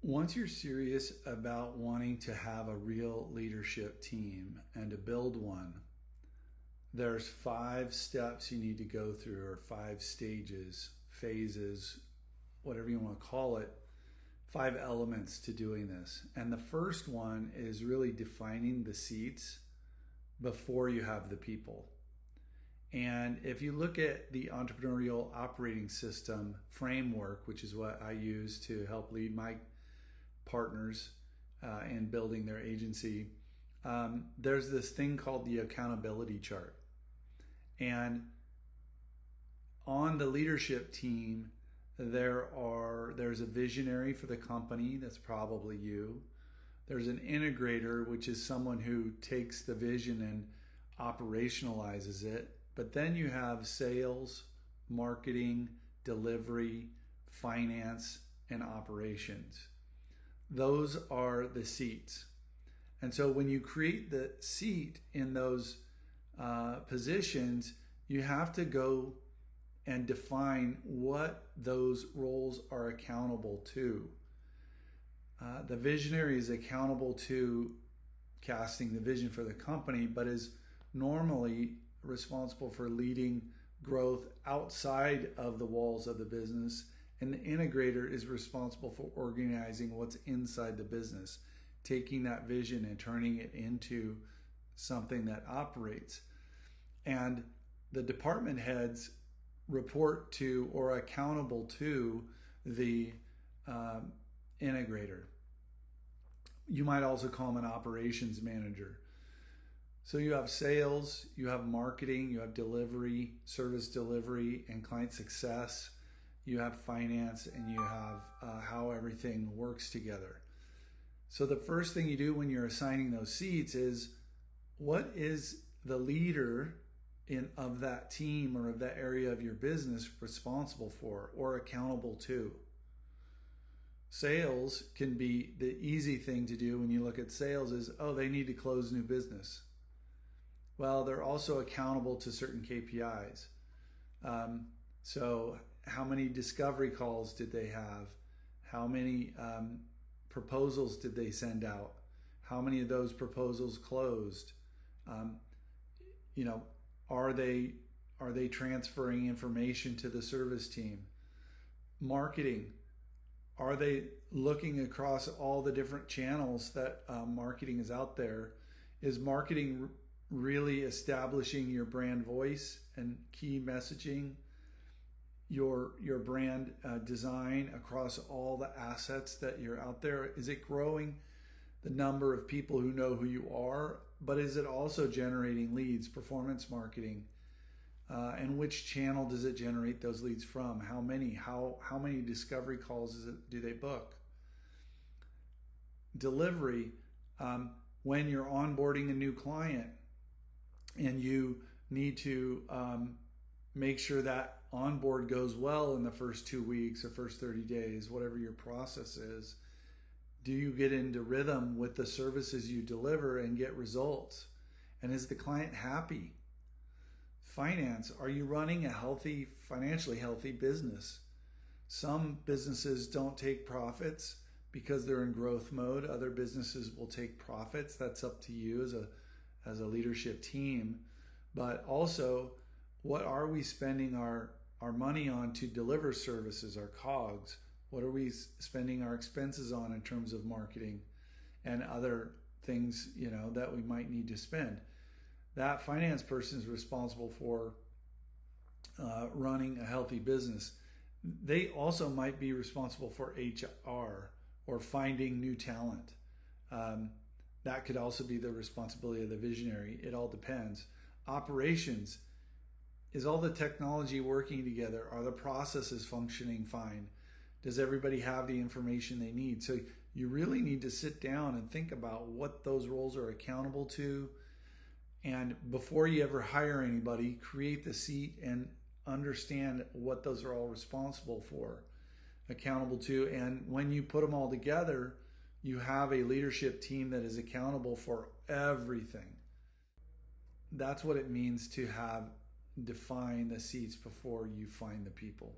Once you're serious about wanting to have a real leadership team and to build one, there's 5 steps you need to go through, or 5 stages, phases, whatever you want to call it, 5 elements to doing this. And the first one is really defining the seats before you have the people. And if you look at the entrepreneurial operating system framework, which is what I use to help lead my partners in building their agency, there's this thing called the accountability chart. And on the leadership team, there's a visionary for the company, that's probably you. There's an integrator, which is someone who takes the vision and operationalizes it. But then you have sales, marketing, delivery, finance, and operations. Those are the seats. And so when you create the seat in those positions, you have to go and define what those roles are accountable to. The visionary is accountable to casting the vision for the company, but is normally responsible for leading growth outside of the walls of the business. And the integrator is responsible for organizing what's inside the business, taking that vision and turning it into something that operates. And the department heads report to or are accountable to the integrator. You might also call him an operations manager. So you have sales, you have marketing, you have delivery, service delivery, and client success. You have finance, and you have how everything works together. So the first thing you do when you're assigning those seats is, what is the leader of that team or of that area of your business responsible for or accountable to? Sales can be the easy thing to do when you look at sales is, oh, they need to close new business. Well, they're also accountable to certain KPIs. So how many discovery calls did they have? How many proposals did they send out? How many of those proposals closed? Are they transferring information to the service team? Marketing, are they looking across all the different channels that marketing is out there? Is marketing really establishing your brand voice and key messaging, your brand design across all the assets that you're out there? Is it growing the number of people who know who you are, but is it also generating leads, performance marketing? And which channel does it generate those leads from? How many? How many discovery calls do they book? Delivery, when you're onboarding a new client and you need to make sure that onboard goes well in the first 2 weeks or first 30 days, whatever your process is, do you get into rhythm with the services you deliver and get results? And is the client happy? Finance, are you running a financially healthy business? Some businesses don't take profits because they're in growth mode. Other businesses will take profits. That's up to you as a leadership team. But also, what are we spending our money on to deliver services, our COGS? What are we spending our expenses on in terms of marketing and other things, that we might need to spend? That finance person is responsible for running a healthy business. They also might be responsible for HR or finding new talent. That could also be the responsibility of the visionary. It all depends. Operations, is all the technology working together? Are the processes functioning fine? Does everybody have the information they need? So you really need to sit down and think about what those roles are accountable to. And before you ever hire anybody, create the seat and understand what those are all responsible for, accountable to. And when you put them all together, You have a leadership team that is accountable for everything. That's what it means to have define the seats before you find the people.